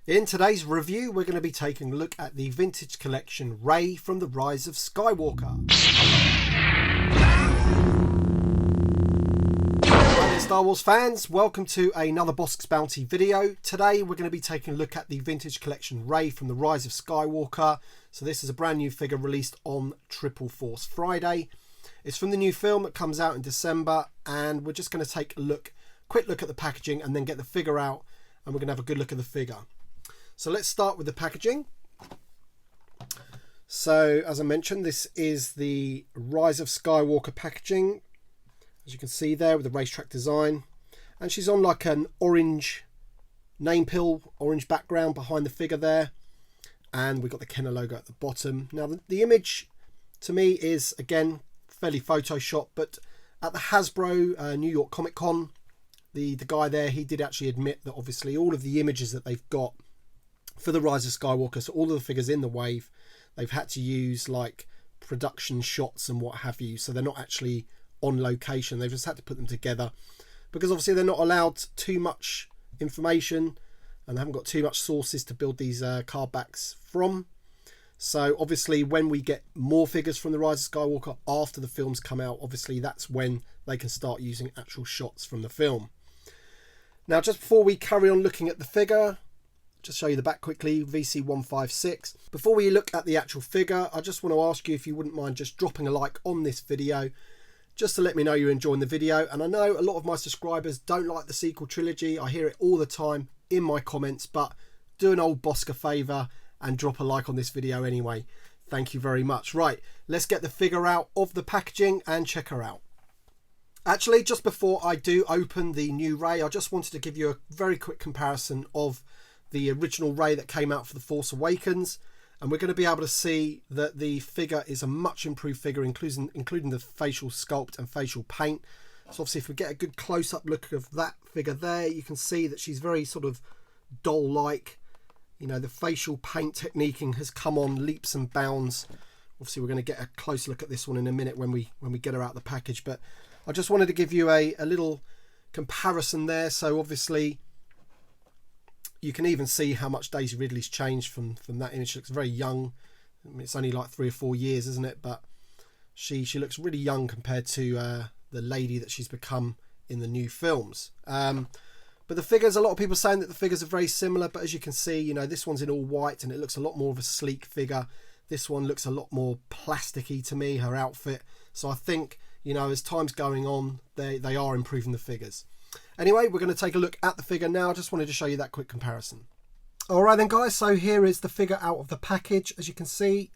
In today's review, we're going to be taking a look at the vintage collection Rey from the Rise of Skywalker. Hi there Star Wars fans, welcome to another Bosk's Bounty video. Today we're going to be taking a look at the vintage collection Rey from the Rise of Skywalker. So this is a brand new figure released on Triple Force Friday. It's from the new film that comes out in December, and we're just going to take a quick look at the packaging and then get the figure out, and we're going to have a good look at the figure. So let's start with the packaging. So as I mentioned, this is the Rise of Skywalker packaging, as you can see there with the racetrack design, and she's on like an orange name pill, orange background behind the figure there, and we've got the Kenner logo at the bottom. Now the image to me is again fairly Photoshop, but at the Hasbro New York Comic Con, the guy there, he did actually admit that obviously all of the images that they've got for the Rise of Skywalker, so all of the figures in the wave, they've had to use like production shots and what have you, so they're not actually on location. They've just had to put them together because obviously they're not allowed too much information and they haven't got too much sources to build these card backs from. So obviously when we get more figures from the Rise of Skywalker after the films come out, obviously that's when they can start using actual shots from the film. Now just before we carry on looking at the figure, just show you the back quickly, VC156. Before we look at the actual figure, I just want to ask you if you wouldn't mind just dropping a like on this video, just to let me know you're enjoying the video. And I know a lot of my subscribers don't like the sequel trilogy. I hear it all the time in my comments, but do an old Bosk a favour and drop a like on this video anyway. Thank you very much. Right, let's get the figure out of the packaging and check her out. Actually, just before I do open the new Rey, I just wanted to give you a very quick comparison of the original Rey that came out for The Force Awakens, and we're going to be able to see that the figure is a much improved figure, including the facial sculpt and facial paint. So obviously if we get a good close-up look of that figure there, you can see that she's very sort of doll-like. You know, the facial paint techniquing has come on leaps and bounds. Obviously we're going to get a close look at this one in a minute when we get her out of the package, but I just wanted to give you a little comparison there. So obviously you can even see how much Daisy Ridley's changed from that image. She looks very young. I mean, it's only like 3 or 4 years, isn't it? But she looks really young compared to the lady that she's become in the new films. But the figures, a lot of people saying that the figures are very similar, but as you can see, you know, this one's in all white and it looks a lot more of a sleek figure. This one looks a lot more plasticky to me, her outfit. So I think, you know, as time's going on, they are improving the figures. Anyway, we're going to take a look at the figure now. I just wanted to show you that quick comparison. Alright then guys, so here is the figure out of the package. As you can see,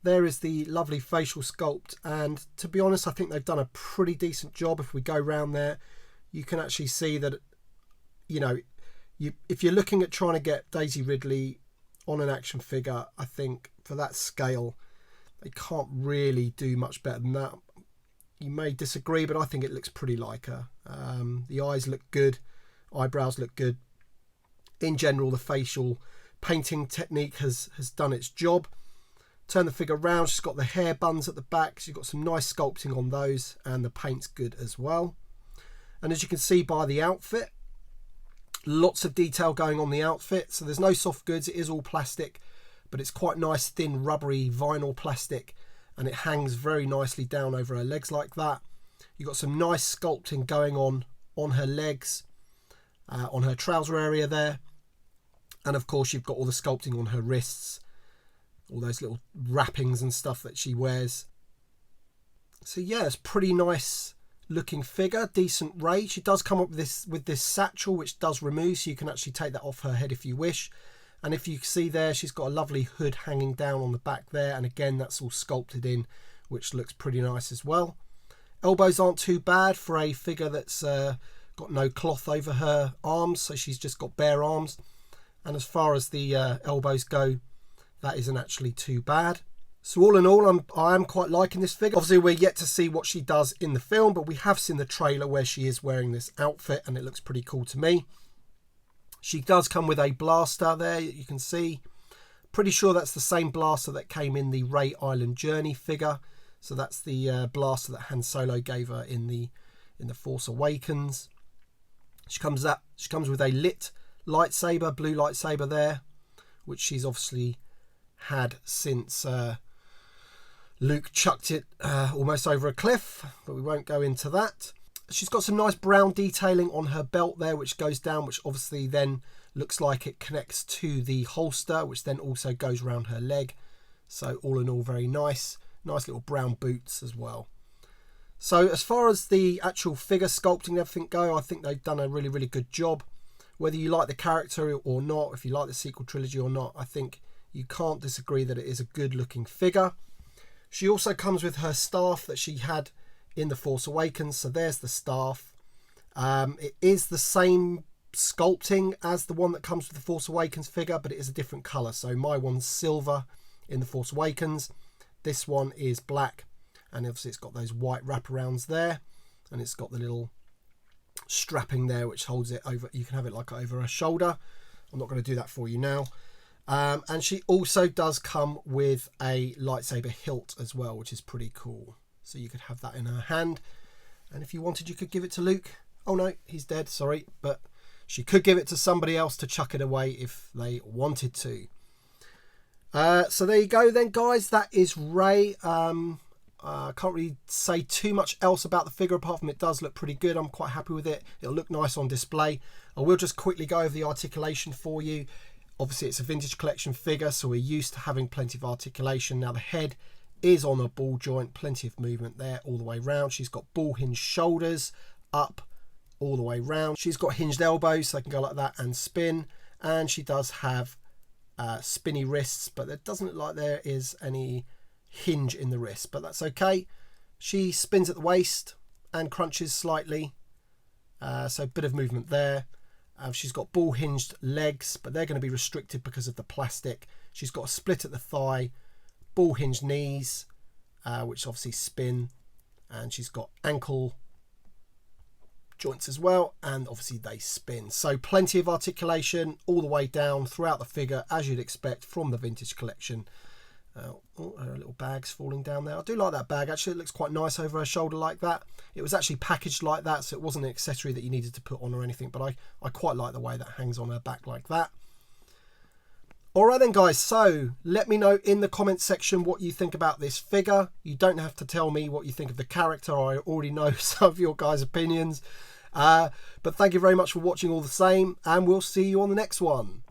there is the lovely facial sculpt, and to be honest, I think they've done a pretty decent job. If we go around there, you can actually see that, you know, if you're looking at trying to get Daisy Ridley on an action figure, I think for that scale, they can't really do much better than that. You may disagree, but I think it looks pretty like her. The eyes look good, eyebrows look good. In general, the facial painting technique has done its job. Turn the figure around, she's got the hair buns at the back, she's got some nice sculpting on those, and the paint's good as well. And as you can see by the outfit, lots of detail going on the outfit. So there's no soft goods, it is all plastic, but it's quite nice, thin, rubbery vinyl plastic, and it hangs very nicely down over her legs like that. You've got some nice sculpting going on her legs, on her trouser area there, and of course you've got all the sculpting on her wrists, all those little wrappings and stuff that she wears. So yeah, it's pretty nice looking figure, decent Rey. She does come up with this satchel which does remove, so you can actually take that off her head if you wish. And if you see there, she's got a lovely hood hanging down on the back there, and again that's all sculpted in, which looks pretty nice as well. Elbows aren't too bad for a figure that's got no cloth over her arms, so she's just got bare arms. And as far as the elbows go, that isn't actually too bad. So all in all, I am quite liking this figure. Obviously we're yet to see what she does in the film, but we have seen the trailer where she is wearing this outfit and it looks pretty cool to me. She does come with a blaster there, you can see. Pretty sure that's the same blaster that came in the Rey Island Journey figure. So that's the blaster that Han Solo gave her in the Force Awakens. She comes with a lit lightsaber, blue lightsaber there, which she's obviously had since Luke chucked it almost over a cliff, but we won't go into that. She's got some nice brown detailing on her belt there, which goes down, which obviously then looks like it connects to the holster, which then also goes around her leg. So all in all, very nice. Nice little brown boots as well. So as far as the actual figure sculpting and everything go, I think they've done a really, really good job. Whether you like the character or not, if you like the sequel trilogy or not, I think you can't disagree that it is a good looking figure. She also comes with her staff that she had in The Force Awakens. So there's the staff. It is the same sculpting as the one that comes with the Force Awakens figure, but it is a different colour. So my one's silver in The Force Awakens. This one is black. And obviously it's got those white wraparounds there. And it's got the little strapping there which holds it over. You can have it like over her shoulder. I'm not going to do that for you now. And she also does come with a lightsaber hilt as well, which is pretty cool. So you could have that in her hand. And if you wanted, you could give it to Luke. Oh no, he's dead, sorry. But she could give it to somebody else to chuck it away if they wanted to. So there you go then, guys. That is Rey. I can't really say too much else about the figure apart from it does look pretty good. I'm quite happy with it. It'll look nice on display. I will just quickly go over the articulation for you. Obviously, it's a vintage collection figure, so we're used to having plenty of articulation. Now, the head is on a ball joint, plenty of movement there all the way round. She's got ball hinged shoulders up all the way round. She's got hinged elbows, so they can go like that and spin. And she does have spinny wrists, but it doesn't look like there is any hinge in the wrist, but that's okay. She spins at the waist and crunches slightly, so a bit of movement there. She's got ball hinged legs, but they're going to be restricted because of the plastic. She's got a split at the thigh, ball hinged knees, which obviously spin, and she's got ankle joints as well, and obviously they spin. So plenty of articulation all the way down throughout the figure, as you'd expect from the vintage collection. Her little bag's falling down there. I do like that bag, actually. It looks quite nice over her shoulder like that. It was actually packaged like that, so it wasn't an accessory that you needed to put on or anything, but I quite like the way that hangs on her back like that. Alright then, guys, so let me know in the comments section what you think about this figure. You don't have to tell me what you think of the character. I already know some of your guys' opinions. But thank you very much for watching all the same, and we'll see you on the next one.